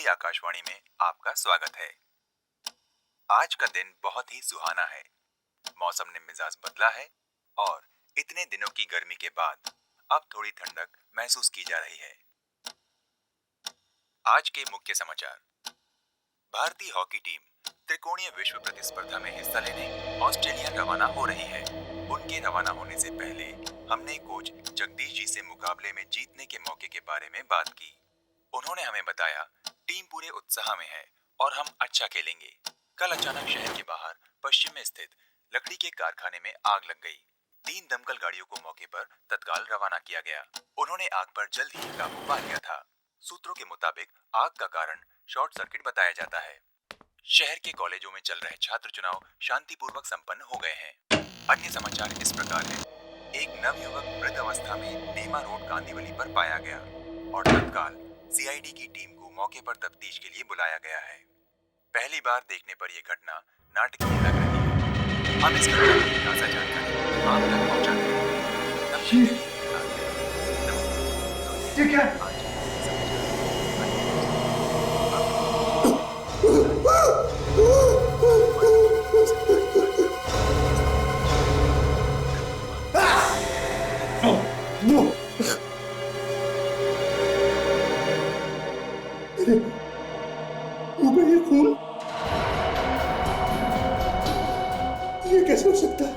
भोजपुरी आकाशवाणी में आपका स्वागत है। आज का दिन बहुत ही सुहाना है। मौसम ने मिजाज बदला है और इतने दिनों की गर्मी के बाद अब थोड़ी ठंडक महसूस की जा रही है। आज के मुख्य समाचार। भारतीय हॉकी टीम त्रिकोणीय विश्व प्रतिस्पर्धा में हिस्सा लेने ऑस्ट्रेलिया रवाना हो रही है। उनके रवाना होने से पहले हमने कोच जगदीश जी से मुकाबले में जीतने के मौके के बारे में बात की। उन्होंने हमें बताया टीम पूरे उत्साह में है और हम अच्छा खेलेंगे। कल अचानक शहर के बाहर पश्चिम में स्थित लकड़ी के कारखाने में आग लग गई। 3 दमकल गाड़ियों को मौके पर तत्काल रवाना किया गया। उन्होंने आग पर जल्द ही काबू पा लिया था। सूत्रों के मुताबिक आग का कारण शॉर्ट सर्किट बताया जाता है। शहर के कॉलेजों में चल रहे छात्र चुनाव शांतिपूर्वक संपन्न हो गए हैं। अन्य समाचार इस प्रकार है। एक नवयुवक मृत अवस्था में नीमा रोड कांदीवली पर पाया गया और तत्काल सीआईडी की टीम को मौके पर तफ्तीश के लिए बुलाया गया है। पहली बार देखने पर यह घटना नाटकीय लग रही है। हम इस घटना की ताजा जानकारी आप तक पहुंचाते हैं। ठीक है। ये खून, ये कैसे हो सकता है?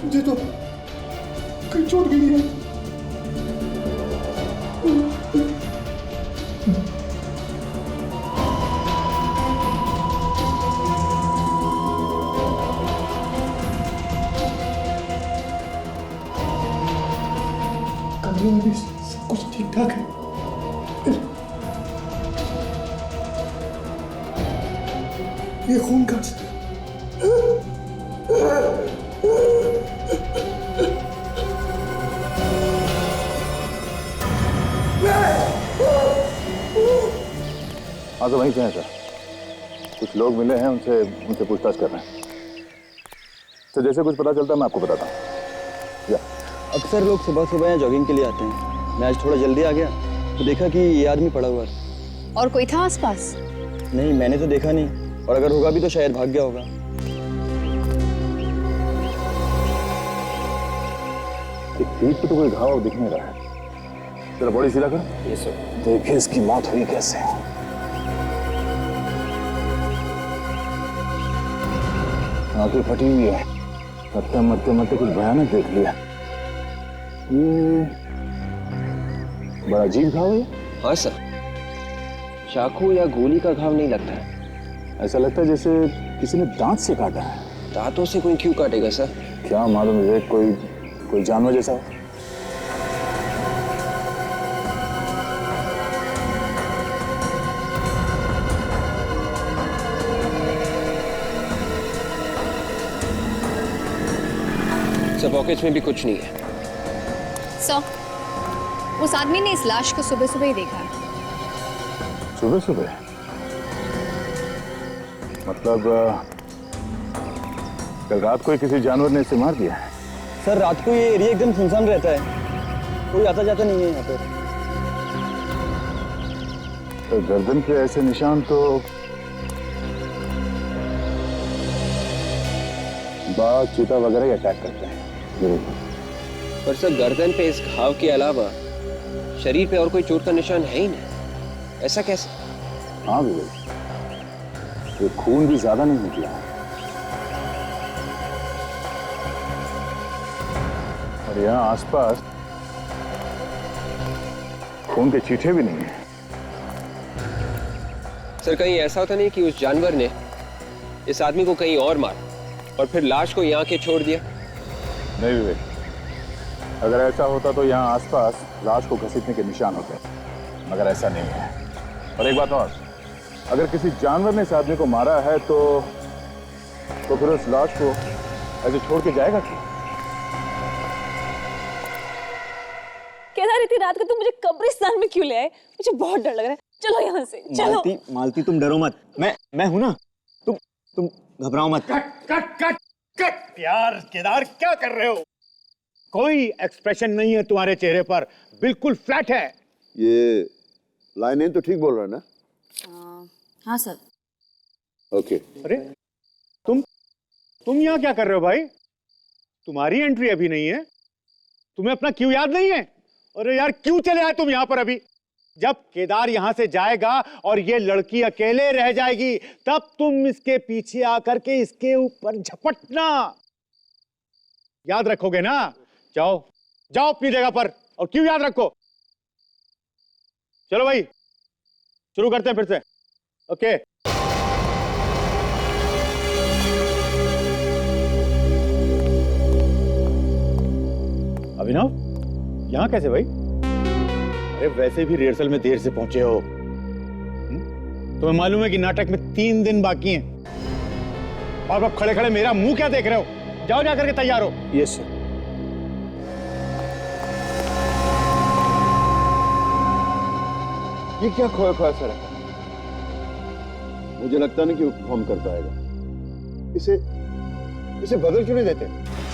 मुझे तो कहीं चोट भी नहीं है। कमरे में भी सब कुछ ठीक ठाक है। ये खून कहाँ से? हाँ तो वहीं से हैं सर। कुछ लोग मिले हैं, उनसे पूछताछ कर रहे हैं। तो जैसे कुछ पता चलता है मैं आपको बताता हूँ। या अक्सर लोग सुबह सुबह यहाँ जॉगिंग के लिए आते हैं। मैं आज थोड़ा जल्दी आ गया तो देखा कि ये आदमी पड़ा हुआ है। और कोई था आसपास? नहीं, मैंने तो देखा नहीं, और अगर होगा भी तो शायद भाग गया होगा। पीठ पे तो कोई घाव दिख नहीं रहा है। तेरा बॉडी सीधा कर। ये सर। देखिए इसकी मौत हुई कैसे। आंखें फटी हुई है। मरते मरते कुछ भयानक देख लिया। ये बड़ा अजीब घाव है। हाँ सर, चाकू या गोली का घाव नहीं लगता है। ऐसा लगता है जैसे किसी ने दांत से काटा है। दांतों से कोई क्यों काटेगा सर? क्या मालूम है, कोई जानवर जैसा हो। सर पॉकेट्स में भी कुछ नहीं है। सर, उस आदमी ने इस लाश को सुबह सुबह ही देखा है। सुबह सुबह? मतलब कल रात को ही किसी जानवर ने इसे मार दिया है? सर रात को ये एरिया एकदम सुनसान रहता है, कोई आता जाता नहीं है यहाँ पर। तो गर्दन पे ऐसे निशान तो बाघ, चीता वगैरह ही अटैक करते हैं जरूर। पर सर गर्दन पे इस घाव के अलावा शरीर पे और कोई चोट का निशान है ही नहीं। ऐसा कैसे? हाँ विवेक, ये खून भी ज्यादा नहीं निकला है और यहाँ आसपास खून के छींटे भी नहीं है। सर कहीं ऐसा होता नहीं कि उस जानवर ने इस आदमी को कहीं और मारा और फिर लाश को यहाँ के छोड़ दिया? नहीं विवेक, अगर ऐसा होता तो यहाँ आसपास लाश को घसीटने के निशान होते, मगर ऐसा नहीं है। और एक बात और, अगर किसी जानवर ने इस आदमी को मारा है तो फिर उस लाश को ऐसे छोड़ के जाएगा क्यों? केदार इतनी रात को तुम मुझे कब्रिस्तान में क्यों ले आए? मुझे बहुत डर लग रहा है। चलो यहाँ से, चलो। मालती, मालती तुम डरो मत, मैं हूं ना। तुम घबराओ मत। कट कट कट कट यार केदार, क्या कर रहे हो? कोई एक्सप्रेशन नहीं है तुम्हारे चेहरे पर, बिल्कुल फ्लैट है। ये लाइनें तो ठीक बोल रहा है ना? हाँ सर। ओके। अरे तुम यहाँ क्या कर रहे हो भाई? तुम्हारी एंट्री अभी नहीं है। तुम्हें अपना क्यों याद नहीं है? अरे यार क्यों चले आए तुम यहाँ पर अभी? जब केदार यहाँ से जाएगा और ये लड़की अकेले रह जाएगी, तब तुम इसके पीछे आकर के इसके ऊपर झपटना। याद रखोगे ना? जाओ जाओ अपनी जगह पर। और क्यों याद रखो? चलो भाई शुरू करते हैं फिर से। ओके। अभिनव, यहां कैसे भाई? अरे वैसे भी रिहर्सल में देर से पहुंचे हो। तुम्हें मालूम है कि नाटक में 3 दिन बाकी हैं। और अब खड़े खड़े मेरा मुंह क्या देख रहे हो? जाओ जाकर के तैयार हो। Yes sir. ये क्या खोया खोया सा रखा? मुझे लगता नहीं कि वो परफॉर्म कर पाएगा। इसे बदल क्यों नहीं देते?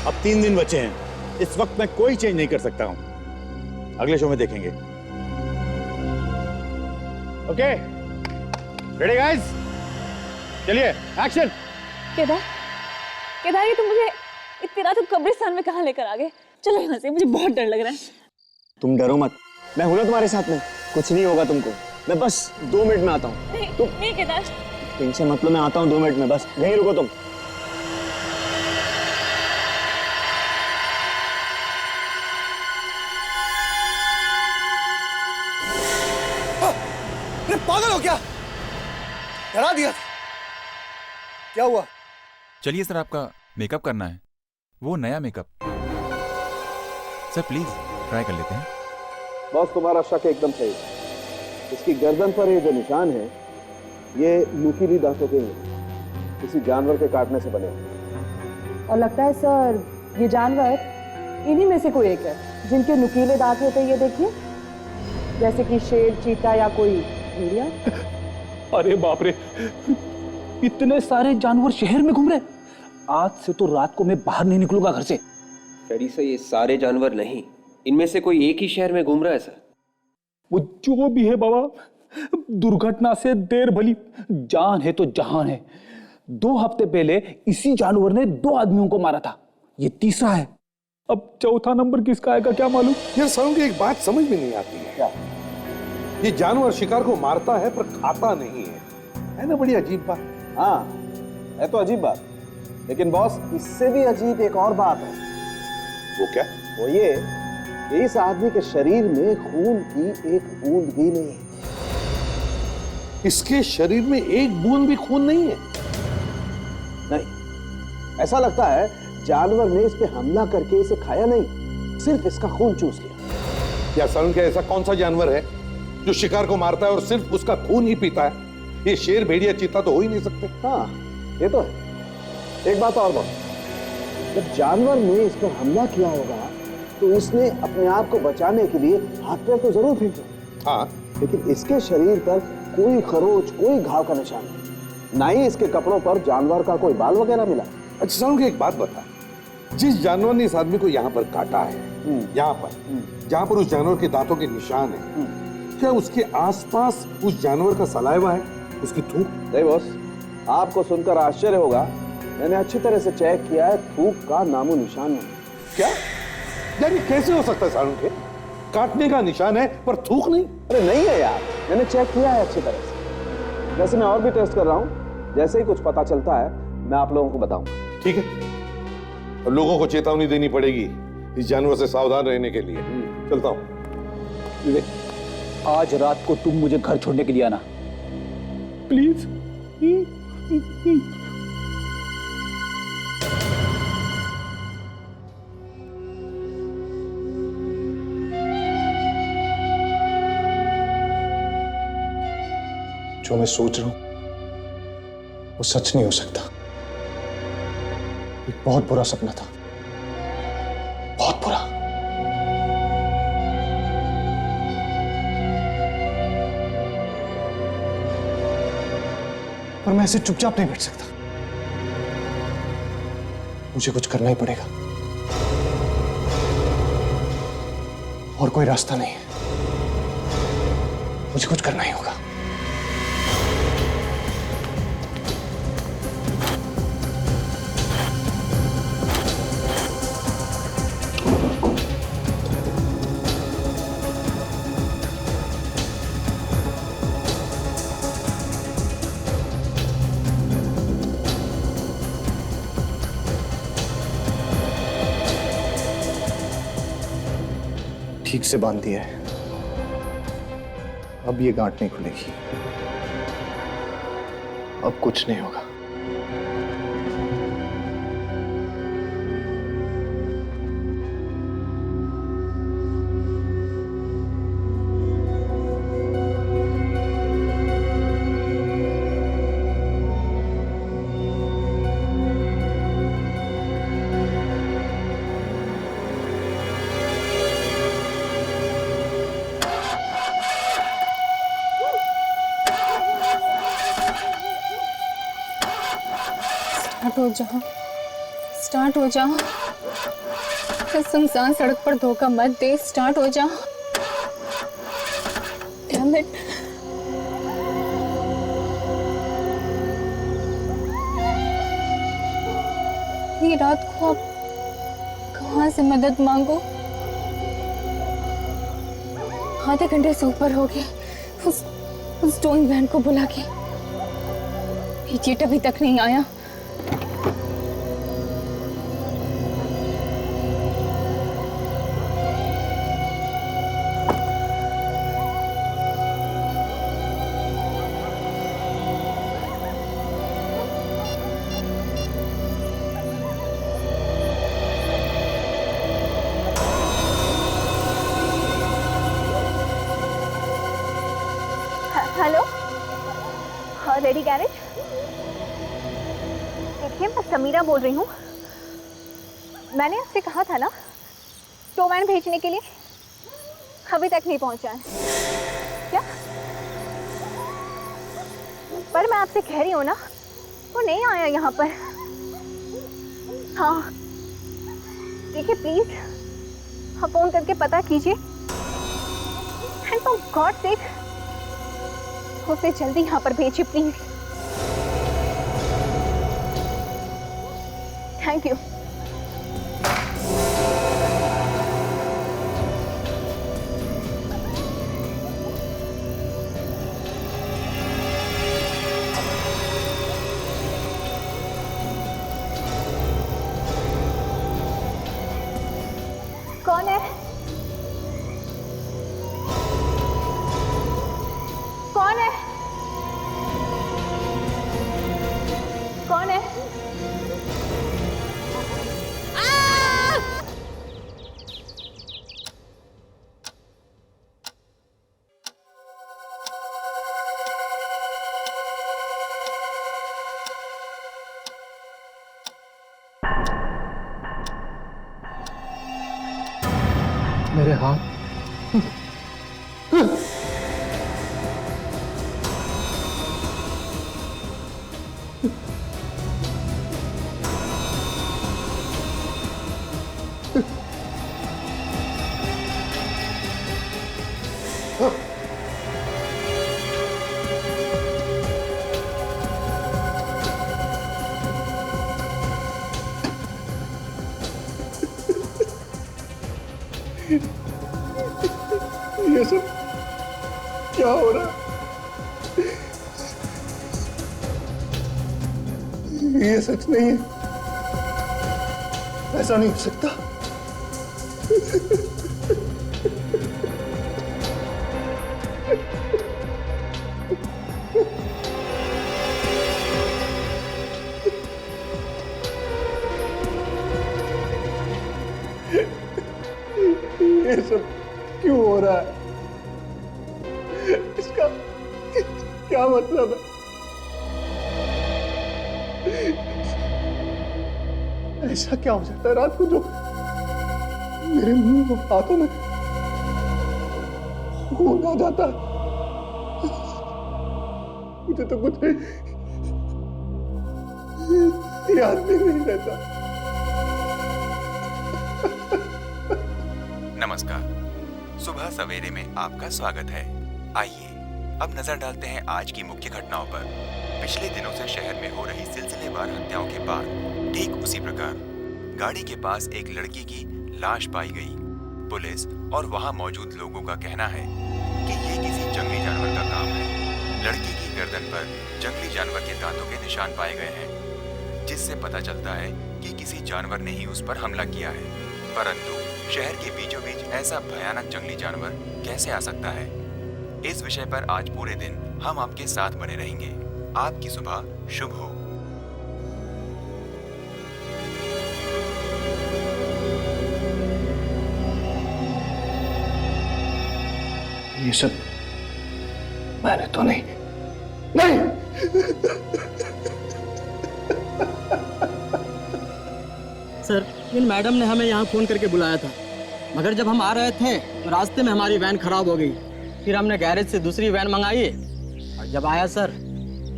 अब 3 दिन बचे हैं। इस वक्त मैं कोई चेंज नहीं कर सकता हूं। अगले शो में देखेंगे। Okay, ready guys? चलिए एक्शन। केदार ये तुम मुझे इतनी रात को कब्रिस्तान में कहाँ लेकर आ गए? चलो यहाँ से, मुझे बहुत डर लग रहा है। तुम डरो मत, मैं हूं ना तुम्हारे साथ में। कुछ नहीं होगा तुमको। मैं बस 2 मिनट में आता हूँ। नहीं केदार। टेंशन मतलब, मैं आता हूँ 2 मिनट में, बस यहीं रुको तुम। अरे पागल हो क्या? डरा दिया था। क्या हुआ? चलिए सर, आपका मेकअप करना है, वो नया मेकअप। सर प्लीज ट्राई कर लेते हैं। बॉस, तुम्हारा शक एकदम सही है। इसकी गर्दन पर ये जो निशान है, ये नुकीली दांतों के हैं, किसी जानवर के काटने से बने हैं। और लगता है सर ये जानवर इन्हीं में से कोई एक है जिनके नुकीले दांत होते हैं। ये देखिए, जैसे कि शेर, चीता या कोई भेड़िया। अरे बाप रे, इतने सारे जानवर शहर में घूम रहे। आज से तो रात को मैं बाहर नहीं निकलूंगा घर से। डैडी से ये सारे जानवर नहीं, इनमें से कोई एक ही शहर में घूम रहा है सर। वो जो भी है बाबा, दुर्घटना से देर भली, जान है तो जहान है। 2 हफ्ते पहले इसी जानवर ने 2 आदमियों को मारा था, ये तीसरा है। अब चौथा नंबर किसका आएगा क्या मालूम। यार सरों की एक बात समझ में नहीं आती है। क्या? ये जानवर शिकार को मारता है पर खाता नहीं है ना? बड़ी अजीब बात। हाँ, है तो अजीब बात, लेकिन बॉस इससे भी अजीब एक और बात है। वो क्या? वो ये, इस आदमी के शरीर में खून की एक बूंद भी नहीं है। इसके शरीर में एक बूंद भी खून नहीं है? नहीं, ऐसा लगता है जानवर ने इस पे हमला करके इसे खाया नहीं, सिर्फ इसका खून चूस लिया। क्या सरुण, क्या ऐसा कौन सा जानवर है जो शिकार को मारता है और सिर्फ उसका खून ही पीता है? ये शेर, भेड़िया, चीता तो हो ही नहीं सकते। हाँ, ये तो है। एक बात और बॉस, जब जानवर ने इस पर हमला किया होगा तो इसने अपने आप को बचाने के लिए हाथ पैर तो जरूर फेंके। हाँ, लेकिन इसके शरीर पर कोई खरोच, कोई घाव का निशान नहीं, ना ही इसके कपड़ों पर जानवर का कोई बाल वगैरह मिला। अच्छा सरुण, एक बात बता, जिस जानवर ने इस आदमी को यहाँ पर काटा है, यहाँ पर जहाँ पर उस जानवर के दांतों के निशान है, क्या उसके आसपास उस जानवर का सलाइवा है, उसकी थूक? नहीं बॉस, आपको सुनकर आश्चर्य होगा, मैंने अच्छी तरह से चेक किया है, थूक का नामो निशान नहीं। क्या? यानी कैसे हो सकता है सारुण के? काटने का निशान है पर थूक नहीं? अरे नहीं है यार, मैंने चेक किया है अच्छी तरह से। वैसे मैं और भी टेस्ट कर रहा हूँ, जैसे ही कुछ पता चलता है मैं आप लोगों को बताऊंगा। ठीक है, और लोगों को चेतावनी देनी पड़ेगी इस जानवर से सावधान रहने के लिए। चलता हूँ। विवेक, आज रात को तुम मुझे घर छोड़ने के लिए आना प्लीज। जो मैं सोच रहा हूं वो सच नहीं हो सकता। एक बहुत बुरा सपना था, बहुत बुरा। पर मैं ऐसे चुपचाप नहीं बैठ सकता। मुझे कुछ करना ही पड़ेगा और कोई रास्ता नहीं है। मुझे कुछ करना ही होगा। ठीक से बांध दिया है, अब ये गांठ नहीं खुलेगी। अब कुछ नहीं होगा। स्टार्ट हो जाओ। इस सुनसान सड़क पर धोखा मत दे। स्टार्ट हो जाओ। Damn it. ये रात को अब कहाँ से मदद मांगो? आधे घंटे से ऊपर हो गए उस टोइंग वैन को बुला के। ये चीट अभी तक नहीं आया। Hello, ready garage? देखिए, मैं समीरा बोल रही हूँ। मैंने आपसे कहा था ना टो वैन भेजने के लिए, अभी तक नहीं पहुँचा है क्या? पर मैं आपसे कह रही हूँ ना, वो नहीं आया यहाँ पर। हाँ देखिए, प्लीज आप फोन करके पता कीजिए। एंड फॉर गॉड सेक उसे जल्दी यहाँ पर भेजिए प्लीज। Thank you. कौन है? कौन है? कौन है? मेरे हाथ ये सब क्या हो रहा है? ये सच नहीं है, ऐसा नहीं हो सकता। ये सब क्यों हो रहा है? इसका क्या मतलब है? ऐसा क्या हो सकता है रात को जो मेरे मुंह और हाथों में खून आ जाता है? मुझे तो कुछ याद भी नहीं रहता। नमस्कार, सुबह सवेरे में आपका स्वागत है। आइए अब नजर डालते हैं आज की मुख्य घटनाओं पर। पिछले दिनों से शहर में हो रही सिलसिलेवार हत्याओं के बाद ठीक उसी प्रकार गाड़ी के पास एक लड़की की लाश पाई गई। पुलिस और वहां मौजूद लोगों का कहना है कि ये किसी जंगली जानवर का काम है। लड़की की गर्दन पर जंगली जानवर के दांतों के निशान पाए गए हैं, जिससे पता चलता है कि किसी जानवर ने ही उस पर हमला किया है। परंतु शहर के बीचों बीच ऐसा भयानक जंगली जानवर कैसे आ सकता है? इस विषय पर आज पूरे दिन हम आपके साथ बने रहेंगे। आपकी सुबह शुभ हो। ये सब मैंने तो नहीं। सर, इन मैडम ने हमें यहाँ फोन करके बुलाया था, मगर जब हम आ रहे थे तो रास्ते में हमारी वैन खराब हो गई। फिर हमने गैरेज से दूसरी वैन मंगाई और जब आया सर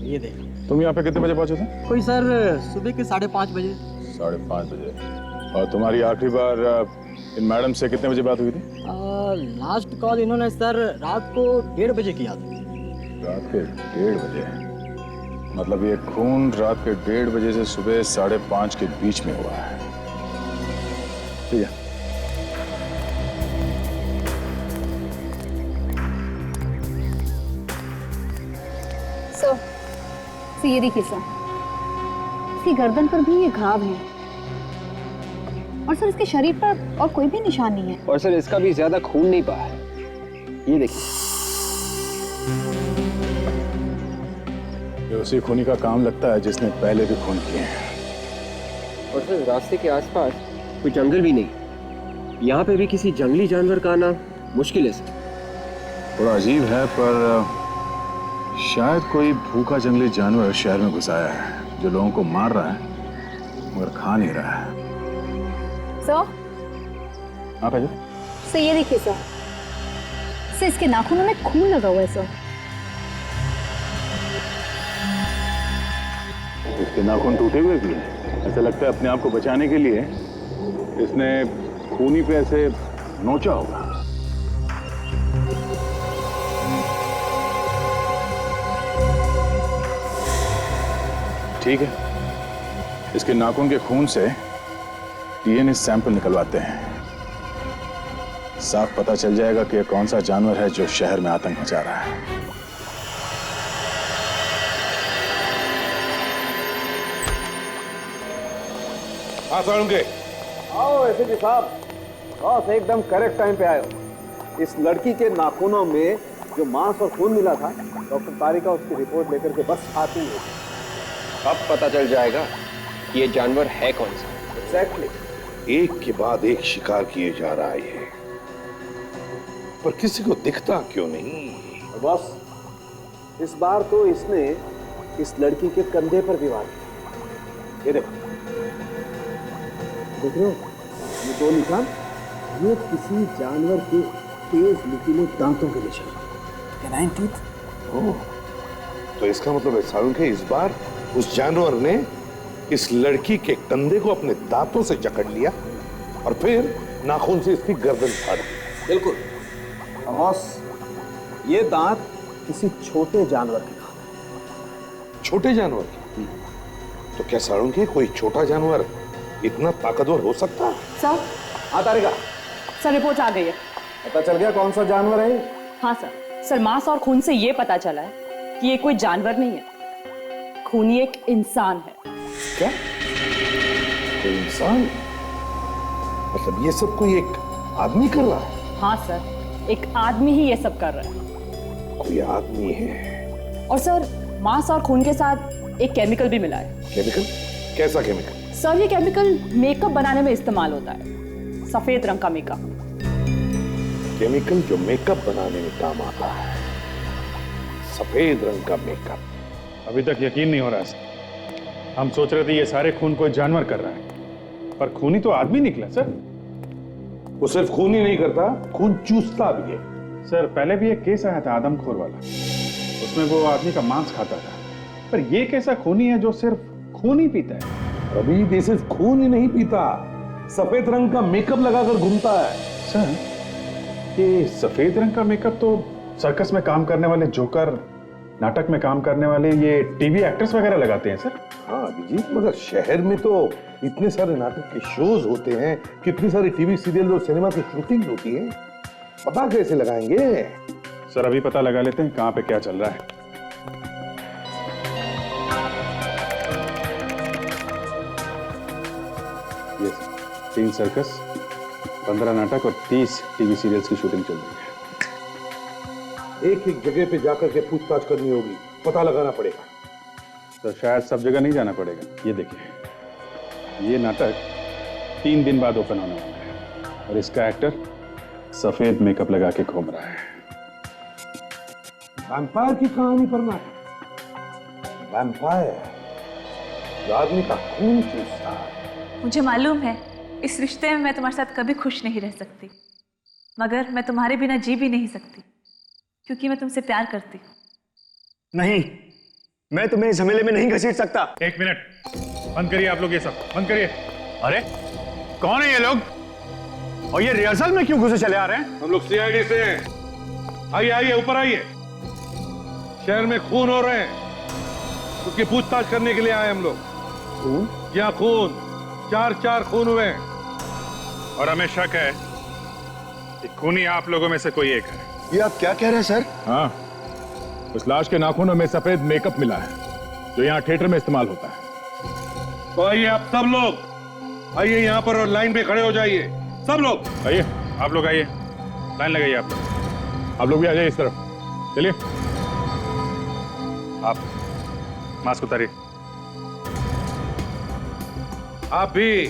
ये देखो। तुम यहाँ पे कितने बजे पहुंचे थे? कोई सर सुबह के 5:30 बजे। 5:30 बजे। और तुम्हारी आखिरी बार इन मैडम से कितने बजे बात हुई थी? लास्ट कॉल इन्होंने सर रात को 1:30 बजे किया था। रात के 1:30 बजे? मतलब ये खून रात के 1:30 बजे से सुबह 5:30 के बीच में हुआ है। ठीक है। सर ये देखिए सर, इसकी गर्दन पर भी ये घाव है और सर इसके शरीर पर और कोई भी निशान नहीं है। और सर इसका भी ज्यादा खून नहीं बहा है, ये देखिए। ये उसी खूनी का काम लगता है जिसने पहले भी खून किए हैं। और सर रास्ते के आसपास कोई जंगल भी नहीं, यहाँ पे भी किसी जंगली जानवर का आना मुश्किल है सर। थोड़ा अजीब है, पर शायद कोई भूखा जंगली जानवर शहर में घुस आया है जो लोगों को मार रहा है मगर खा नहीं रहा है। सर आप आइए। सर ये देखिए सर, इसके नाखूनों में खून लगा हुआ है सर। इसके नाखून टूटे हुए भी हैं। ऐसा लगता है अपने आप को बचाने के लिए इसने खूनी पे ऐसे नोचा होगा। ठीक है, इसके नाखून के खून से डीएनए सैंपल निकलवाते हैं। साफ पता चल जाएगा कि कौन सा जानवर है जो शहर में आतंक मचा रहा है। हाँ साळुंके। आओ एसपी साहब, बॉस एकदम करेक्ट टाइम पे आए हो। इस लड़की के नाखूनों में जो मांस और खून मिला था, डॉक्टर तारिका उसकी रिपोर्ट लेकर के बस आती है। अब पता चल जाएगा कि ये जानवर है कौन सा। एग्जैक्टली। एक के बाद एक शिकार किए जा रहा है ये, पर किसी को दिखता क्यों नहीं? बॉस इस बार तो इसने इस लड़की के कंधे पर भी वार किया। ये देखो, देख रहे हो ये 2 निशान, ये किसी जानवर के तेज नुकीले दांतों के निशान। Canine teeth. ओह, तो इसका मतलब है साळुंके इस बार उस जानवर ने इस लड़की के कंधे को अपने दांतों से जकड़ लिया और फिर नाखून से इसकी गर्दन फाड़ दी। बिल्कुल। बॉस ये दांत किसी छोटे जानवर के दांत हैं। छोटे जानवर की? तो क्या साळुंके कोई छोटा जानवर इतना ताकतवर हो सकता है? सर। हाँ तारिका। सर रिपोर्ट आ गई है। पता चल गया कौन सा जानवर है? हाँ सर मांस और खून से ये पता चला है कि ये कोई जानवर नहीं है, खूनी एक इंसान है। क्या? कोई इंसान? मतलब ये सब कोई एक आदमी कर रहा है? हाँ सर, एक आदमी ही ये सब कर रहा है। कोई आदमी है? और सर मांस और खून के साथ एक केमिकल भी मिला है। केमिकल? कैसा केमिकल? सर ये केमिकल मेकअप बनाने में इस्तेमाल होता है, सफेद रंग का मेकअप। केमिकल जो मेकअप बनाने में काम आता है, सफेद रंग का मेकअप। अभी तक यकीन नहीं हो रहा सर। हम सोच रहे थे ये सारे खून कोई जानवर कर रहा है, पर खूनी तो आदमी निकला सर। वो सिर्फ खून ही नहीं करता, खून चूसता भी है। सर पहले भी एक केस आया था आदमखोर वाला, उसमें वो आदमी का मांस खाता था, पर ये कैसा खूनी है जो सिर्फ खून ही पीता है? अभी दिस इज खून ही नहीं पीता, सफेद रंग का मेकअप लगाकर घूमता है। सर ये सफेद रंग का मेकअप तो सर्कस में काम करने वाले जोकर, नाटक में काम करने वाले ये टीवी एक्टर्स वगैरह लगाते हैं सर। हाँ अभिजीत, मगर शहर में तो इतने सारे नाटक के शोज होते हैं, कितनी सारी टीवी सीरियल और सिनेमा की शूटिंग होती है, पता कैसे लगाएंगे? सर अभी पता लगा लेते हैं कहाँ पे क्या चल रहा है। ये 3 सर्कस, 15 नाटक और 30 टीवी सीरियल्स की शूटिंग चल रही है। एक एक जगह पे जाकर के पूछताछ करनी होगी, पता लगाना पड़ेगा। तो शायद सब जगह नहीं जाना पड़ेगा। ये देखिए, ये नाटक 3 दिन बाद ओपन होने वाला है और इसका एक्टर सफेद मेकअप लगा के घूम रहा है। वैम्पायर की कहानी पर नाटक। वैम्पायर जो आदमी का खून चूसता है। मुझे मालूम है इस रिश्ते में मैं तुम्हारे साथ कभी खुश नहीं रह सकती, मगर मैं तुम्हारे बिना जी भी नहीं सकती, क्योंकि मैं तुमसे प्यार करती हूँ। नहीं, मैं तुम्हें इस झमेले में नहीं घसीट सकता। 1 मिनट, बंद करिए आप लोग, ये सब बंद करिए। अरे कौन है ये लोग और ये रिहर्सल में क्यों घुसे चले आ रहे हैं? हम लोग सीआईडी से हैं। आइए आइए, ऊपर आइए। शहर में खून हो रहे हैं, उसकी पूछताछ करने के लिए आए हम लोग। खून? क्या खून? 4 खून हुए हैं और हमें शक है कि खूनी आप लोगों में से कोई एक है। ये आप क्या कह रहे हैं सर? हाँ, उस लाश के नाखूनों में सफेद मेकअप मिला है जो यहाँ थिएटर में इस्तेमाल होता है। तो आइए आप सब लोग, आइए यहाँ पर और लाइन पे खड़े हो जाइए, सब लोग आइए। आप लोग आइए, लाइन लगाइए। आप लोग भी आ जाइए इस तरफ। चलिए, आप मास्क उतारिए। आप भी,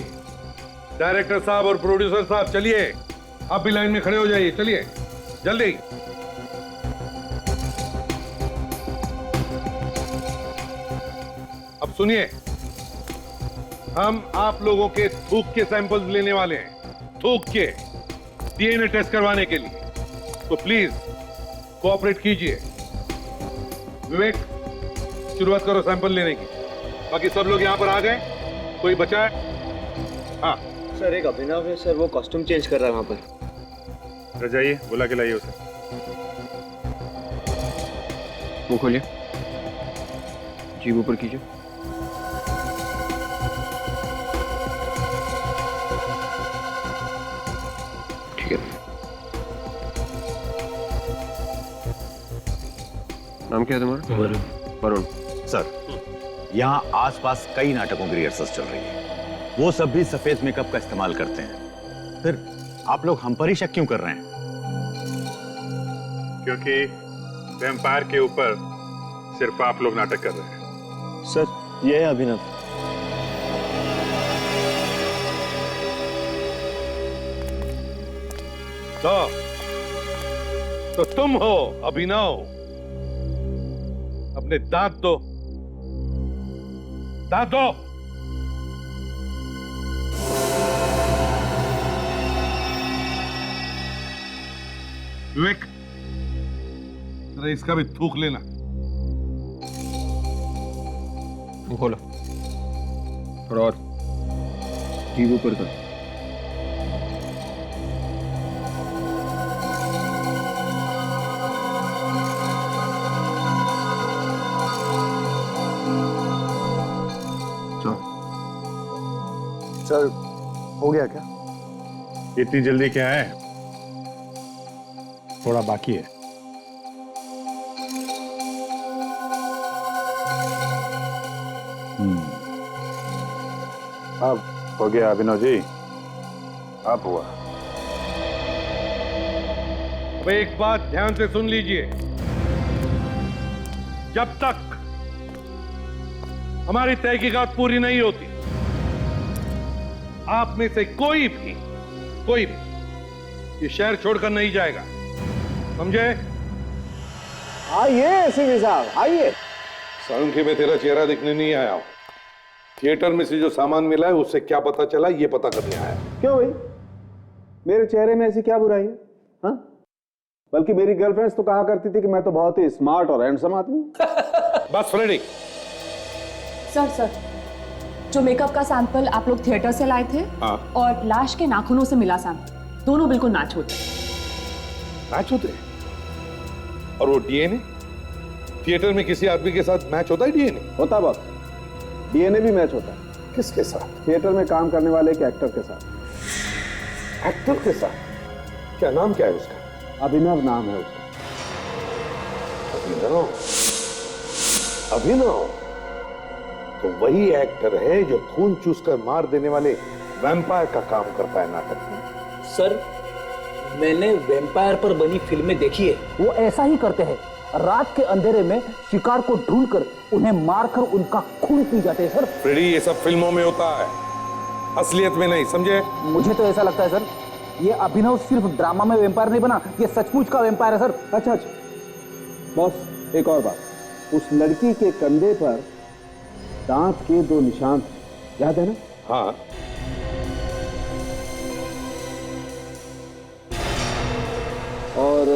डायरेक्टर साहब और प्रोड्यूसर साहब, चलिए आप भी लाइन में खड़े हो जाइए। चलिए जल्दी। अब सुनिए, हम आप लोगों के थूक के सैंपल्स लेने वाले हैं, थूक के डीएनए टेस्ट करवाने के लिए। तो प्लीज कोऑपरेट कीजिए। विवेक, शुरुआत करो सैंपल लेने की। बाकी सब लोग यहाँ पर आ गए? कोई बचा है? हाँ सर, एक अभिनव है सर, वो कॉस्ट्यूम चेंज कर रहा है वहां पर। जाइए, बुला के लाइए उसे। वो खोलिए, जीभ ऊपर कीजिए। ठीक है। नाम क्या है तुम्हारा? वरुण। वरुण सर, यहाँ आसपास कई नाटकों की रिहर्सल चल रही है, वो सब भी सफेद मेकअप का इस्तेमाल करते हैं। फिर आप लोग हम पर ही शक क्यों कर रहे हैं? क्योंकि वैम्पायर के ऊपर सिर्फ आप लोग नाटक कर रहे हैं। सर, ये है अभिनव। तो तुम हो अभिनव? अपने दांत दो, दांत दो। विवेक, जरा इसका भी थूक लेना। वो खोलो और जीभ ऊपर कर। सर, हो गया क्या? इतनी जल्दी क्या है, थोड़ा बाकी है। अब हो गया अभिनव जी, अब हुआ। अब एक बात ध्यान से सुन लीजिए, जब तक हमारी तहकीकात पूरी नहीं होती, आप में से कोई भी ये शहर छोड़कर नहीं जाएगा, समझे? आइए एसीपी साहब, आइए। सालुंखे में तेरा चेहरा दिखने नहीं आया हूं। थिएटर में से जो सामान मिला है उससे क्या पता चला, ये पता करने आया। क्यों भाई, मेरे चेहरे में ऐसी क्या बुराई है? हाँ, बल्कि मेरी गर्लफ्रेंड्स तो कहा करती थी कि मैं तो बहुत ही स्मार्ट और हैंडसम आदमी हूं। बस फ्रेडी। सर, जो मेकअप का सैंपल आप लोग थिएटर से लाए थे और लाश के नाखूनों से मिला सैंपल, दोनों बिल्कुल मैच होते। मैच होते? और वो डीएनए? थिएटर में किसी आदमी के साथ मैच होता है डीएनए? होता बॉस, डीएनए भी मैच होता है। किसके साथ? थिएटर में काम करने वाले एक एक्टर के साथ। एक्टर के साथ? क्या नाम क्या है उसका? अभिनव नाम है उसका। अभिनव? अभिनव तो वही एक्टर है जो खून चूसकर मार देने वाले वैम्पायर का काम करता है नाटक में। सर, मैंने वैम्पायर पर बनी फिल्में देखी है, वो ऐसा ही करते हैं। रात के अंधेरे में शिकार को ढूंढकर उन्हें मारकर उनका खून पी जाते हैं सर। फ्रेडी, ये सब फिल्मों में होता है, असलियत में नहीं, समझे? मुझे तो ऐसा लगता है सर, ये अभिनव सिर्फ ड्रामा में वैम्पायर नहीं बना, ये सचमुच का वैम्पायर है सर। अच्छा बॉस, एक और बात, उस लड़की के कंधे पर दांत के 2 निशान थे, याद है ना? हाँ। और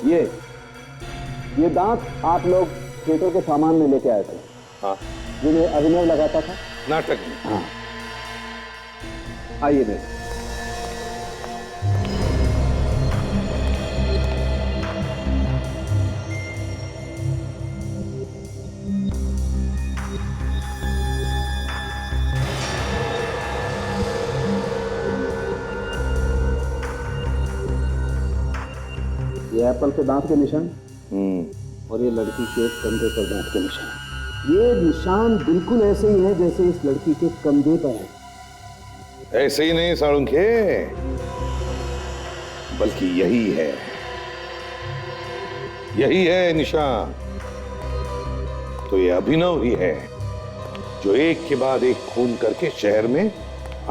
ये दांत आप लोग थिएटर के सामान में लेके आए थे। हाँ। जिन्हें अभिनव लगाता था नाटक में। हाँ। आइए मेरे। ये एप्पल के दांत के निशान और ये लड़की के कंधे पर दांत के निशान। ये निशान बिल्कुल ऐसे ही है जैसे इस लड़की के कंधे पर है। ऐसे ही नहीं साळुंखे, बल्कि यही है निशान। तो ये अभिनव ही है जो एक के बाद एक खून करके शहर में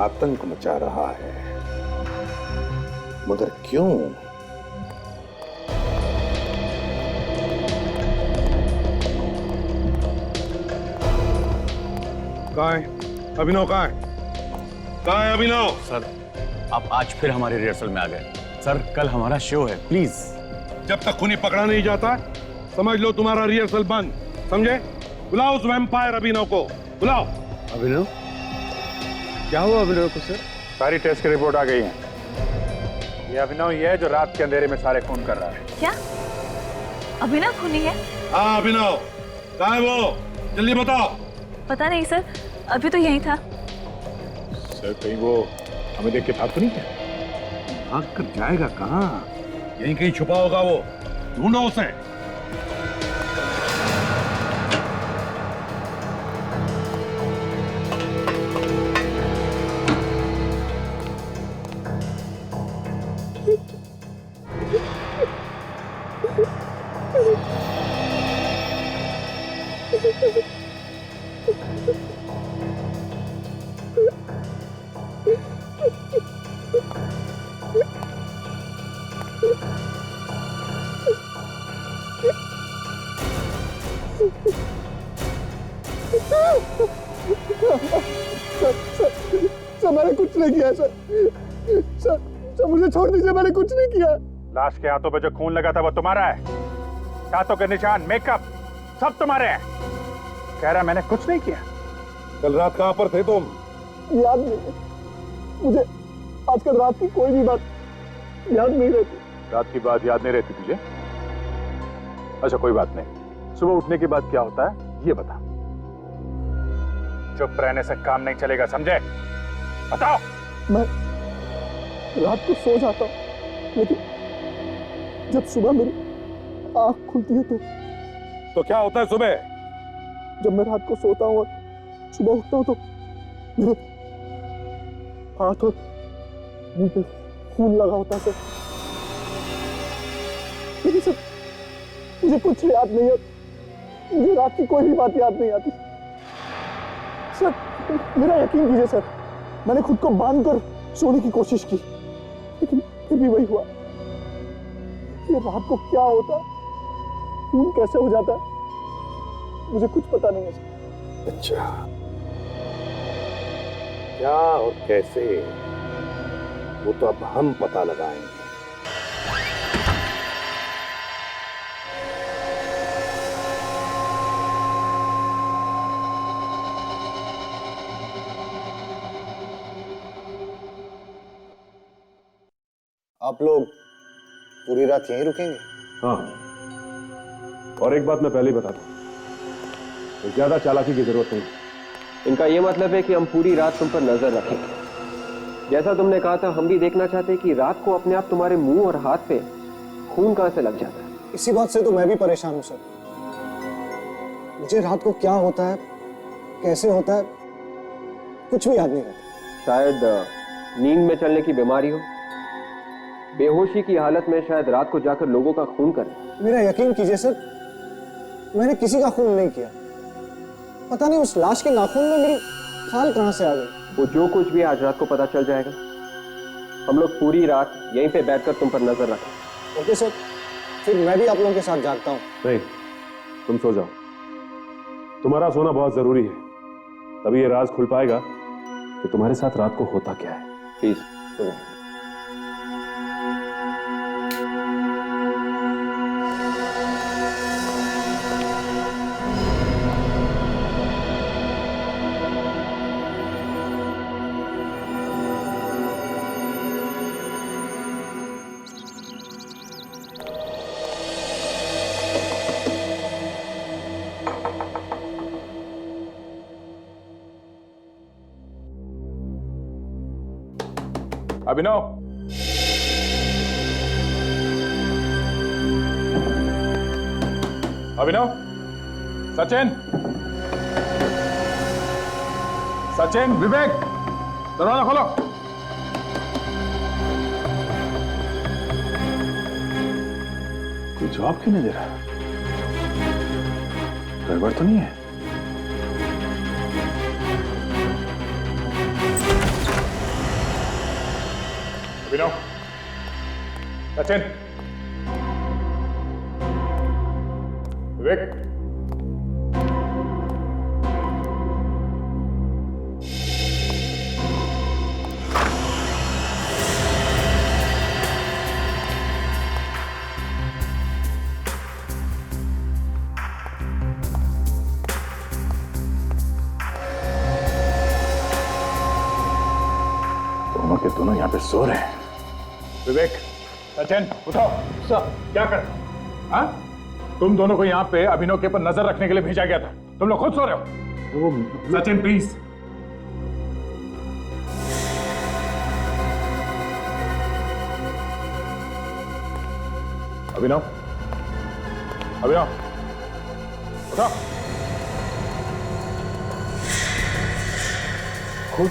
आतंक मचा रहा है। मगर क्यों? कहाँ है अभिनव? कहाँ है अभिनव? सर, आप आज फिर हमारी रिहर्सल में आ गए। सर, कल हमारा शो है, प्लीज। जब तक खूनी पकड़ा नहीं जाता, समझ लो तुम्हारा रिहर्सल बंद, समझे? बुलाओ उस वैम्पायर अभिनव को, बुलाओ। अभिनव? क्या हुआ अभिनव को सर? सारी टेस्ट की रिपोर्ट आ गई है। ये अभिनव ही है जो रात के अंधेरे में सारे खून कर रहा है। क्या अभिनव खूनी है? हाँ अभिनव, कहाँ है वो? जल्दी बताओ। पता नहीं सर, अभी तो यहीं था। सर, कहीं वो हमें देख के भाग तो नहीं क्या? भाग कर जाएगा कहाँ? यहीं कहीं छुपा होगा वो, ढूंढो उसे। सर, मैंने कुछ नहीं किया सर, मुझे छोड़ दीजिए, मैंने कुछ नहीं किया। लाश के हाथों पे जो खून लगा था वो तुम्हारा है। दांतों के निशान, मेकअप, सब तुम्हारे हैं। कह रहा मैंने कुछ नहीं किया। कल रात कहाँ पर थे तुम? याद नहीं, मुझे आजकल रात की कोई भी बात याद नहीं रहती। रात की बात याद नहीं रहती तुझे? अच्छा, कोई बात नहीं। सुबह उठने के बाद क्या होता है ये बता। चुप रहने से काम नहीं चलेगा, समझे? बताओ। मैं रात को सो जाता हूँ, लेकिन जब सुबह मेरी आंख खुलती है तो क्या होता है सुबह? जब मैं रात को सोता हूँ और सुबह उठता हूँ तो मेरे हाथ और मुंह पे खून लगा होता है सर। लेकिन सर, मुझे कुछ याद नहीं है, मुझे रात की कोई भी बात याद नहीं आती सर। मेरा यकीन कीजिए सर, मैंने खुद को बांधकर सोने की कोशिश की, लेकिन फिर भी वही हुआ। ये रात को क्या होता, खून कैसे हो जाता है, मुझे कुछ पता नहीं है सर। अच्छा, क्या और कैसे, वो तो अब हम पता लगाएंगे। आप लोग पूरी रात यहीं रुकेंगे? हाँ, और एक बात मैं पहले ही बता दूं, ज्यादा चालाकी की जरूरत नहीं। इनका ये मतलब है कि हम पूरी रात तुम पर नजर रखेंगे। जैसा तुमने कहा था, हम भी देखना चाहते हैं कि रात को अपने आप तुम्हारे मुंह और हाथ पे खून कहां से लग जाता है। इसी बात से तो मैं भी परेशान हूं सर। मुझे रात को क्या होता है, कैसे होता है, कुछ भी याद नहीं रहता। शायद नींद में चलने की बीमारी हो, बेहोशी की हालत में शायद रात को जाकर लोगों का खून करें। मेरा यकीन कीजिए सर, मैंने किसी का खून नहीं किया। पता नहीं उस लाश के नाखून में मेरी खाल कहां से आ गई। वो जो कुछ भी आज रात को पता चल जाएगा। हम लोग पूरी रात यहीं पे बैठकर तुम पर नजर रखें। ओके सर, फिर मैं भी आप लोगों के साथ जागता हूँ। नहीं, तुम सो जाओ। तुम्हारा सोना बहुत जरूरी है, तभी ये राज खुल पाएगा कि तुम्हारे साथ रात को होता क्या है। प्लीज सो जाओ। अभिनव, अभिनव, सचिन, सचिन, विवेक, दरवाजा खोलो। कोई जवाब क्यों नहीं दे रहा? गड़बड़ तो नहीं है? अभिनव, सचिन, विवेक, दोनों के दोनों यहां पे सो रहे हैं। विवेक, सचिन, उठो। सर, क्या कर? हाँ? तुम दोनों को यहाँ पे अभिनव के ऊपर नजर रखने के लिए भेजा गया था। तुम लोग खुद सो रहे हो। सचिन प्लीज। अभिनव, अभिनव, उठो। खुद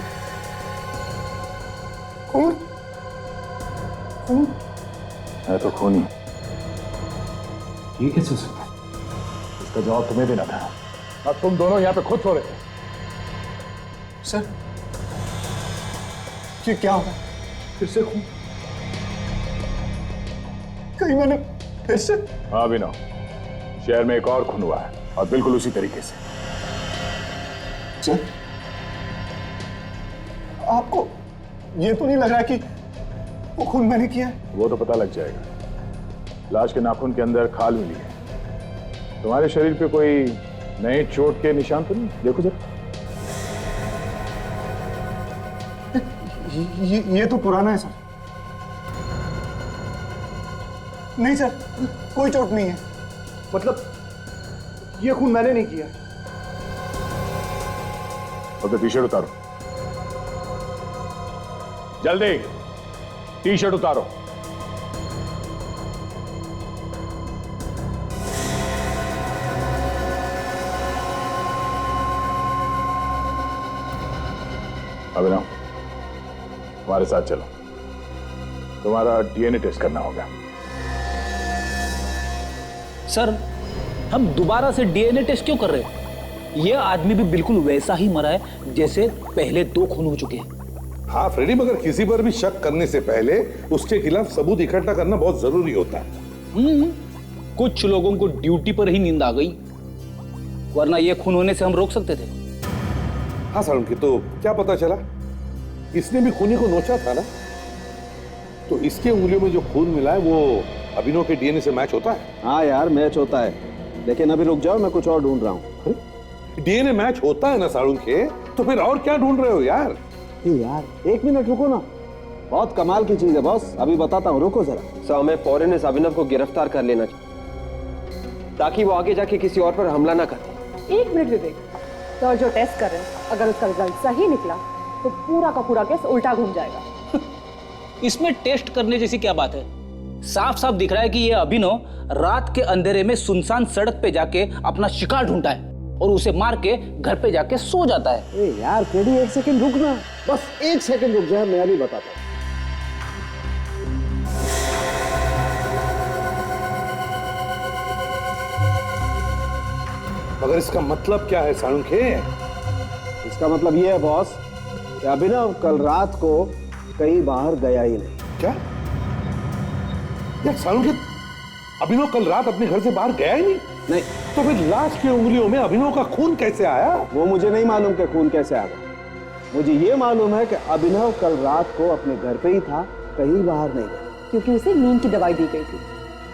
खून, खून है तो खून ही। ये कैसे हो सकता है? इसका जवाब तुम्हें देना था। अब तुम दोनों यहाँ पे खुद सो रहे थे। सर, ये क्या होगा? फिर से खून? कहीं मैंने फिर से? हाँ अभिनव, शहर में एक और खून हुआ है और बिल्कुल उसी तरीके से। सर, आपको ये तो नहीं लग रहा कि वो खून मैंने किया है? वो तो पता लग जाएगा। लाश के नाखून के अंदर खाल मिली है। तुम्हारे शरीर पे कोई नए चोट के निशान तो नहीं? देखो जरा। ये तो पुराना है सर। नहीं सर, कोई चोट नहीं है। मतलब ये खून मैंने नहीं किया। तो टी शर्ट उतारो, जल्दी टी शर्ट उतारो। अभिनव, हमारे साथ चलो, तुम्हारा डीएनए टेस्ट करना होगा। सर, हम दोबारा से डीएनए टेस्ट क्यों कर रहे हैं? यह आदमी भी बिल्कुल वैसा ही मरा है जैसे पहले 2 खून हो चुके हैं। हाँ फ्रेडी, मगर किसी पर भी शक करने से पहले उसके खिलाफ सबूत इकट्ठा करना बहुत जरूरी होता है। कुछ लोगों को ड्यूटी पर ही नींद आ गई, वरना ये खून होने से हम रोक सकते थे। हाँ सारुण की, तो क्या पता चला? इसने भी खूनी को नोचा था ना, तो इसके उंगलियों में जो खून मिला है वो अभिनव के डीएनए से मैच होता है। हाँ यार, मैच होता है, लेकिन अभी रुक जाओ, मैं कुछ और ढूंढ रहा हूँ। डीएनए मैच होता है ना सारुण के, तो फिर और क्या ढूंढ रहे हो यार? यार 1 मिनट रुको ना, बहुत कमाल की चीज है बॉस, अभी बताता हूँ, रुको जरा। सर हमें फौरन इस अभिनव को गिरफ्तार कर लेना चाहिए ताकि वो आगे जाके किसी और पर हमला ना करे। 1 मिनट विवेक, सर जो टेस्ट कर रहे हैं अगर उसका रिजल्ट सही निकला तो पूरा का पूरा केस उल्टा घूम जाएगा। इसमें टेस्ट करने जैसी क्या बात है? साफ साफ दिख रहा है कि ये अभिनव रात के अंधेरे में सुनसान सड़क पे जाके अपना शिकार ढूंढता है और उसे मार के घर पे जाके सो जाता है। यार फ्रेडी 1 सेकंड रुकना, बस 1 सेकंड रुक जाए, मैं अभी बताता हूँ। मगर इसका मतलब क्या है साळुंखे? इसका मतलब ये है बॉस कि अभिनव कल रात को कहीं बाहर गया ही नहीं। क्या यार साळुंखे, अभिनव कल रात अपने घर से बाहर गया ही नहीं? नहीं। तो फिर लाश की उंगलियों में अभिनव का खून कैसे आया? वो मुझे नहीं मालूम कि खून कैसे आ गया। मुझे ये मालूम है कि अभिनव कल रात को अपने घर पे ही था, कहीं बाहर नहीं गया। क्योंकि उसे नींद की दवाई दी गई थी,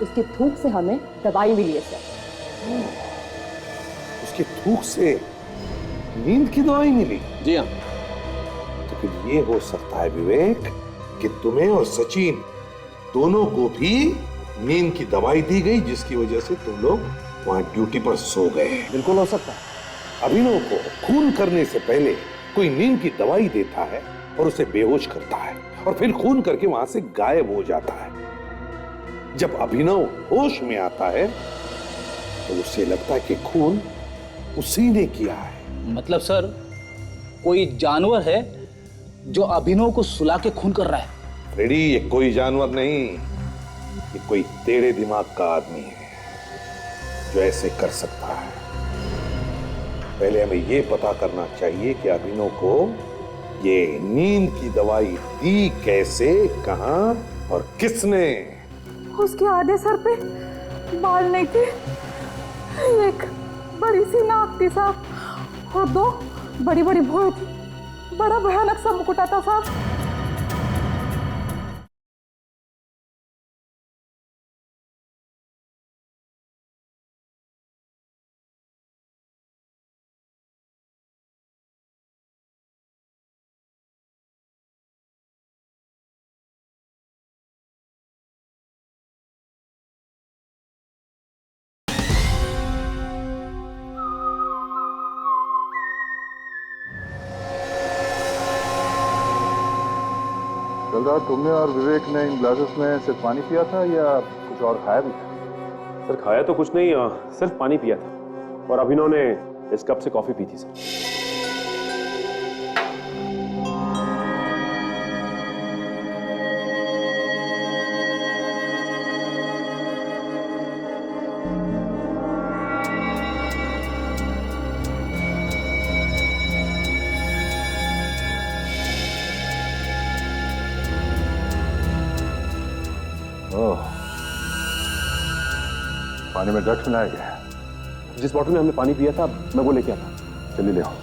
उसके थूक से हमें दवाई मिली है सर। उसके थूक से नींद की दवाई मिली? जी हाँ। तो फिर ये हो सकता है विवेक कि तुम्हें और सचिन दोनों को भी नींद की दवाई दी गई, जिसकी वजह से तुम लोग वहां ड्यूटी पर सो गए। बिल्कुल हो सकता है। अभिनव को खून करने से पहले कोई नींद की दवाई देता है और उसे बेहोश करता है और फिर खून करके वहां से गायब हो जाता है। जब अभिनव होश में आता है तो उसे लगता है कि खून उसी ने किया है। मतलब सर कोई जानवर है जो अभिनव को सुला के खून कर रहा है? फ्रेडी, ये कोई जानवर नहीं, ये कोई तेरे दिमाग का आदमी है जो ऐसे कर सकता है। पहले हमें ये पता करना चाहिए कि अभिनव को ये नींद की दवाई दी कैसे, कहां और किसने। उसके आधे सर पे बाल नहीं थे, एक बड़ी सी नाक थी साहब और 2 बड़ी बड़ी भौहें थी, बड़ा भयानक सा मुकुटा था साहब। जल्दार, तुमने और विवेक ने इन ग्लासेस में सिर्फ पानी पिया था या कुछ और खाया भी था? सर खाया तो कुछ नहीं, सिर्फ पानी पिया था और अभिनव ने इस कप से कॉफी पी थी सर। पानी में ड्रग्स मिलाया गया है। जिस बॉटल में हमने पानी पिया था मैं वो लेके आता। चलिए ले आओ।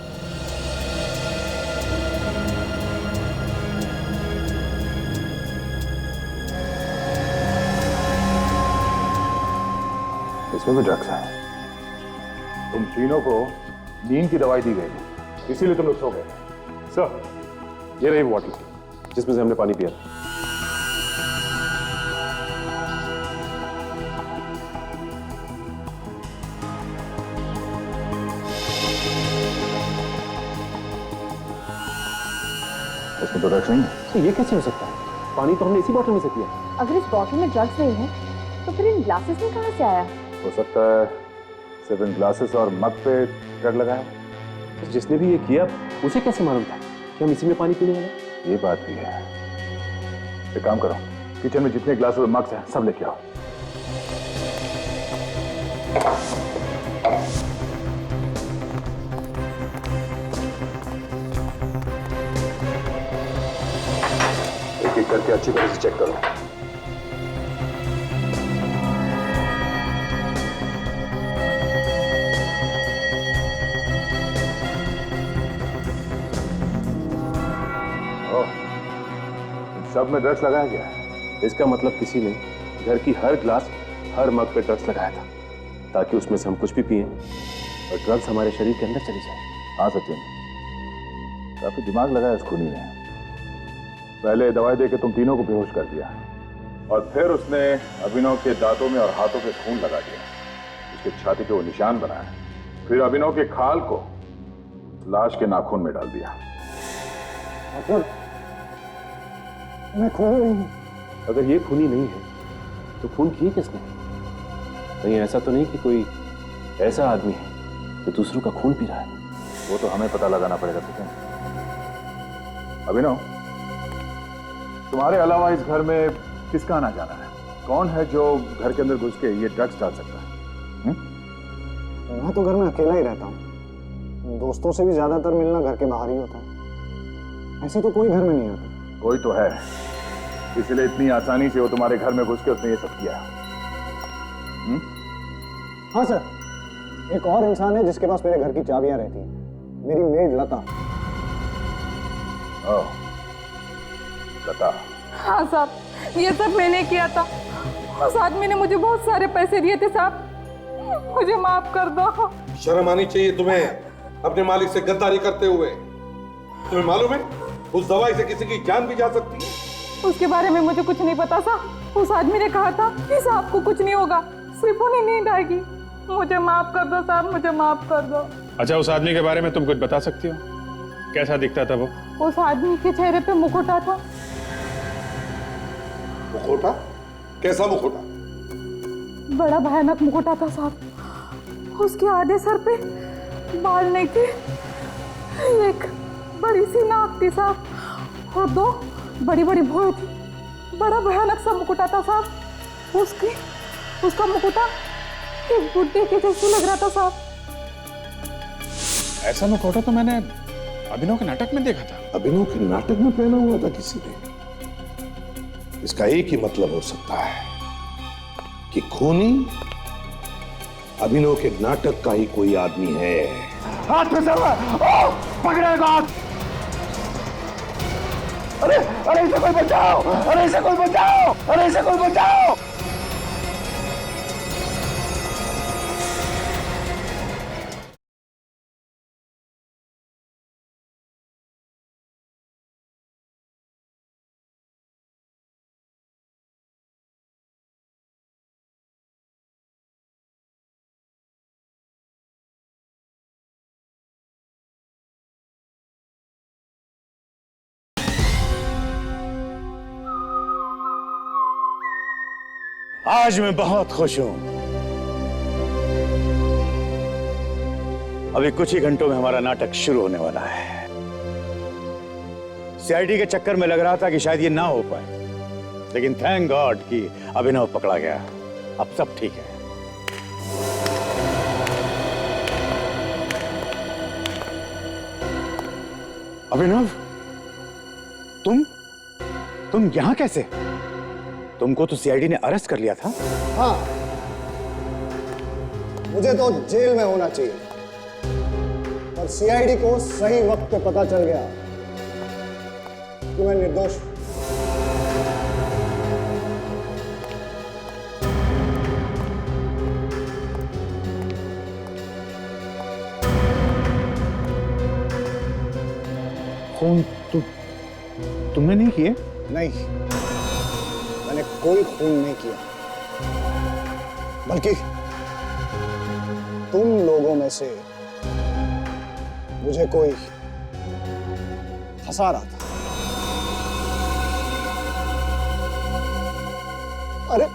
इसमें भी ड्रग्स है। तुम तीनों को नींद की दवाई दी गई थी, इसीलिए तुम लोग सो गए। सर ये रही बॉटल जिसमें से हमने पानी पिया था। इसमें तो ड्रग्स नहीं है। तो ये कैसे हो सकता है? पानी तो हमने इसी बॉटल में से पिया। अगर इस बॉटल में ड्रग्स नहीं है तो फिर इन ग्लासेस में कहाँ से आया? हो सकता है सिर्फ इन ग्लासेस और मग पे ड्रग लगाया। तो जिसने भी ये किया उसे कैसे मालूम था कि हम इसी में पानी पीने वाले? ये बात भी है। एक काम करो, किचन में जितने ग्लासेस और मग्स हैं सब लेके आओ। एक एक करके अच्छी तरह से चेक करो। सब में ड्रग्स लगाया गया है। इसका मतलब किसी ने घर की हर ग्लास हर मग पे ड्रग्स लगाया था ताकि उसमें से हम कुछ भी पिए और ड्रग्स हमारे शरीर के अंदर चली जाए। हाँ सचिन, काफी दिमाग लगाया इस खूनी ने। पहले दवाई देके तुम तीनों को बेहोश कर दिया और फिर उसने अभिनव के दांतों में और हाथों पे खून लगा दिया, उसके छाती पे वो निशान बनाया, फिर अभिनव के खाल को लाश के नाखून में डाल दिया। मतलब मैं खूनी नहीं हूं। अगर ये खूनी नहीं है तो खून किए किसने? कहीं ऐसा तो नहीं कि कोई ऐसा आदमी है जो दूसरों का खून पी रहा है? वो तो हमें पता लगाना पड़ेगा। अभिनव, तुम्हारे अलावा इस घर में किसका आना जाना है? कौन है जो घर के अंदर घुस के ये ड्रग्स डाल सकता है? मैं तो घर में अकेला ही रहता हूँ। दोस्तों से भी ज्यादातर मिलना घर के बाहर ही होता है। ऐसे तो कोई घर में नहीं आता। कोई तो है, इसलिए इतनी आसानी से वो तुम्हारे घर में घुस के उसने ये सब किया। हाँ सर, एक और इंसान है जिसके पास मेरे घर की चाबियां रहती हैं, मेरी मेड लता। ओह, लता। हाँ साहब, ये सब मैंने किया था। उस आदमी ने मुझे बहुत सारे पैसे दिए थे साहब, मुझे माफ कर दो। शर्म आनी चाहिए तुम्हें अपने मालिक से गद्दारी करते हुए। तुम्हें मालूम है उस दवाई से किसी की जान भी जा सकती है। उसके बारे में मुझे कुछ नहीं पता साहब। उस आदमी ने कहा था कि साहब को कुछ नहीं होगा, सिर्फ उन्हें नींद आएगी। मुझे माफ कर दो साहब, मुझे माफ कर दो। अच्छा, उस आदमी के बारे में तुम कुछ बता सकती हो? कैसा दिखता था वो? उस आदमी के चेहरे पे मुखौटा था। मुखौटा? कैसा मुखौटा? बड़ा भयानक मुखौटा था साहब। उसके आधे सर पे बाल नहीं थे, एक बड़ी सी नाक थी साहब और 2 बड़ी बड़ी भौं थी। बड़ा भयानक सा मुकुटा था साहब। उसका मुकुटा एक बुड्ढे के जैसे लग रहा था साहब। ऐसा मुखौटा तो मैंने अभिनव के नाटक में देखा था। अभिनव के नाटक में पहना हुआ था किसी ने? इसका एक ही मतलब हो सकता है कि खूनी अभिनव के नाटक का ही कोई आदमी है। हाथ में सर पकड़ेगा। अरे अरे इसे कोई बचाओ, अरे इसे कोई बचाओ, अरे इसे कोई बचाओ। आज मैं बहुत खुश हूं। अभी कुछ ही घंटों में हमारा नाटक शुरू होने वाला है। सीआईडी के चक्कर में लग रहा था कि शायद ये ना हो पाए, लेकिन थैंक गॉड कि अभिनव पकड़ा गया। अब सब ठीक है। अभिनव, तुम यहां कैसे? तुमको तो सीआईडी ने अरेस्ट कर लिया था। हाँ, मुझे तो जेल में होना चाहिए, पर सीआईडी को सही वक्त पे पता चल गया कि मैं निर्दोष हूं। खून तुमने नहीं किए? नहीं, मैंने कोई खून नहीं किया, बल्कि तुम लोगों में से मुझे कोई फंसा रहा था। अरे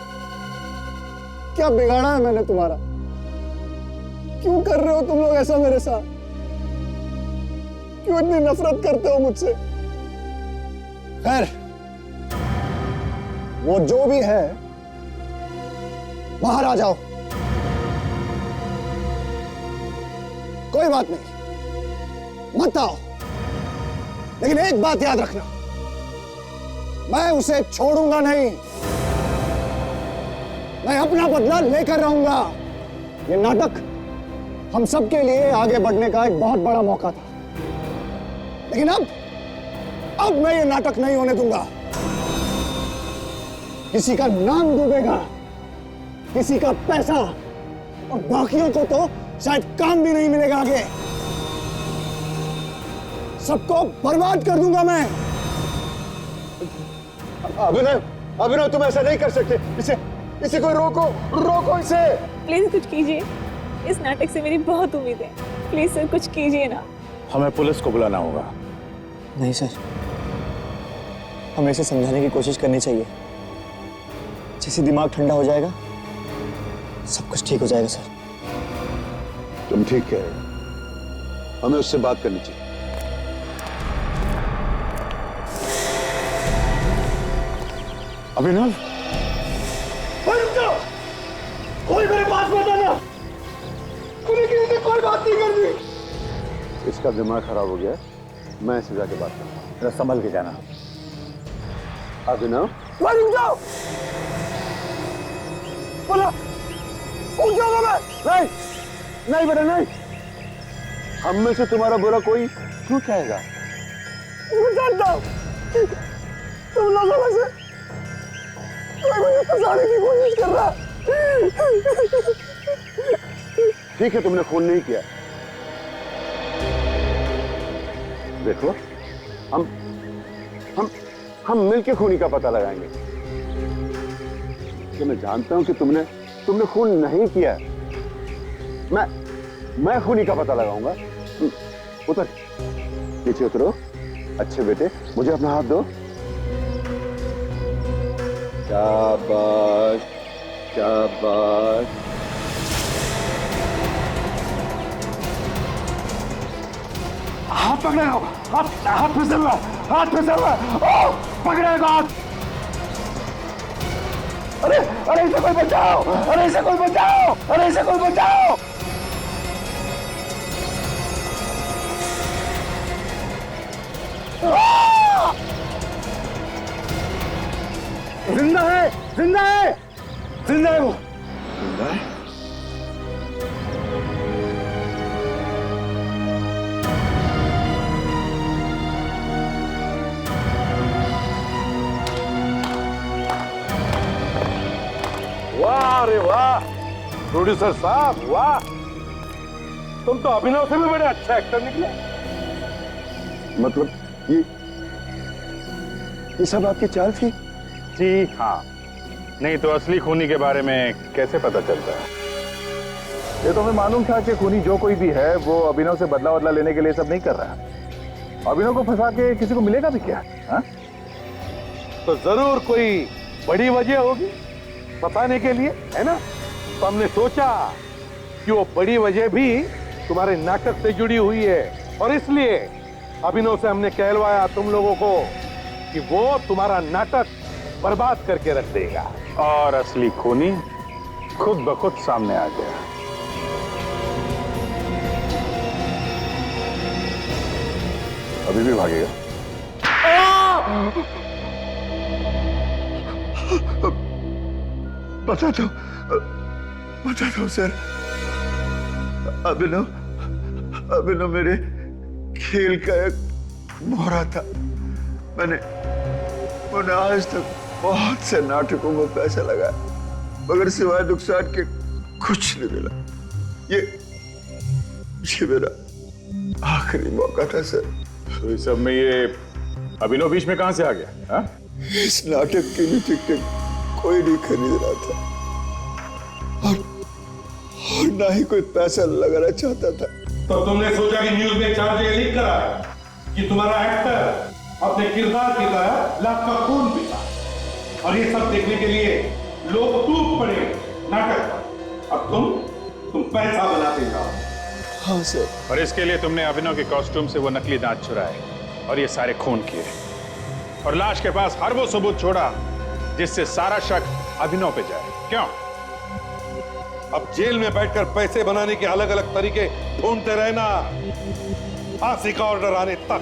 क्या बिगाड़ा है मैंने तुम्हारा? क्यों कर रहे हो तुम लोग ऐसा मेरे साथ? क्यों इतनी नफरत करते हो मुझसे? खैर, वो जो भी है, बाहर आ जाओ। कोई बात नहीं, मत आओ, लेकिन एक बात याद रखना, मैं उसे छोड़ूंगा नहीं। मैं अपना बदला लेकर रहूंगा। ये नाटक हम सबके लिए आगे बढ़ने का एक बहुत बड़ा मौका था, लेकिन अब मैं ये नाटक नहीं होने दूंगा। किसी का नाम डूबेगा, किसी का पैसा, और बाकियों को तो शायद काम भी नहीं मिलेगा आगे। सबको बर्बाद कर दूंगा मैं। अभिनव, अभिनव तुम ऐसा नहीं कर सकते। इसे कोई रोको इसे। प्लीज कुछ कीजिए, इस नाटक से मेरी बहुत उम्मीद है। प्लीज सर कुछ कीजिए ना। हमें पुलिस को बुलाना होगा। नहीं सर, हमें इसे समझाने की कोशिश करनी चाहिए। जैसे दिमाग ठंडा हो जाएगा सब कुछ ठीक हो जाएगा सर। तुम ठीक कह रहे हो, हमें उससे बात करनी चाहिए। अभिनव, कोई मेरे पास मत आना। मुझे किसी से कोई बात नहीं करनी। इसका दिमाग खराब हो गया, मैं इससे जाके बात करूंगा। जरा संभल के जाना। अभिनव, रुक जाओ। बोला उठ जाऊंगा मैं। नहीं बेटा नहीं। हम में से तुम्हारा बुरा कोई क्यों चाहेगा? मैं जानता हूं तुम लोगों में से कोई मुझे फंसाने की कोशिश कर रहा। ठीक है, तुमने खून नहीं किया। देखो, हम मिलके खूनी का पता लगाएंगे। कि मैं जानता हूं कि तुमने खून नहीं किया। मैं खूनी का पता लगाऊंगा। उतर, नीचे उतरो। अच्छे बेटे, मुझे अपना हाथ दो। शाबाश, शाबाश। हाथ पकड़ेगा, हाथ फिसल रहा। पकड़ेगा हाथ। अरे इसे कोई बचाओ। जिंदा है वो। जिंदा है? वाह रे वाह, प्रोड्यूसर साहब वाह, तुम तो अभिनव से भी बड़े अच्छा एक्टर निकले। मतलब ये सब आपकी चाल थी? जी हाँ, नहीं तो असली खूनी के बारे में कैसे पता चलता है? ये तो हमें मालूम था कि खूनी जो कोई भी है वो अभिनव से बदला लेने के लिए सब नहीं कर रहा। अभिनव को फंसा के किसी को मिलेगा भी क्या? हा? तो जरूर कोई बड़ी वजह होगी बताने के लिए, है ना? तो हमने सोचा कि वो बड़ी वजह भी तुम्हारे नाटक से जुड़ी हुई है, और इसलिए अभिनव से हमने कहलवाया तुम लोगों को कि वो तुम्हारा नाटक बर्बाद करके रख देगा। और असली खूनी खुद ब खुद सामने आ गया। अभी भी भागेगा? बता दो सर। अभिनव मेरे खेल का एक मोहरा था। मैंने आज तक बहुत से नाटकों में पैसा लगाया, मगर सिवाय नुकसान के कुछ नहीं मिला। ये मेरा आखिरी मौका था सर। तो इस सब में ये अभिनव बीच में कहां से आ गया? हा? इस नाटक के लिए टिकट कोई नहीं खरीद रहा था, और ना ही कोई पैसा लगाना चाहता था। तो तुमने सोचा कि न्यूज में चार्ज लीक करा कि तुम्हारा एक्टर अपने किरदार की तरह लाख का खून पीता, और ये सब देखने के लिए लोग टूट पड़े नाटक पर। अब तुम पैसा बनाते जाओ। हाँ सर। और इसके लिए तुमने अभिनव के कॉस्ट्यूम से वो नकली दांत चुराए और ये सारे खून किए, और लाश के पास हर वो सबूत छोड़ा जिससे सारा शक अभिनव पे जाए। क्यों? अब जेल में बैठकर पैसे बनाने के अलग अलग तरीके ढूंढते रहना, फांसी का ऑर्डर आने तक।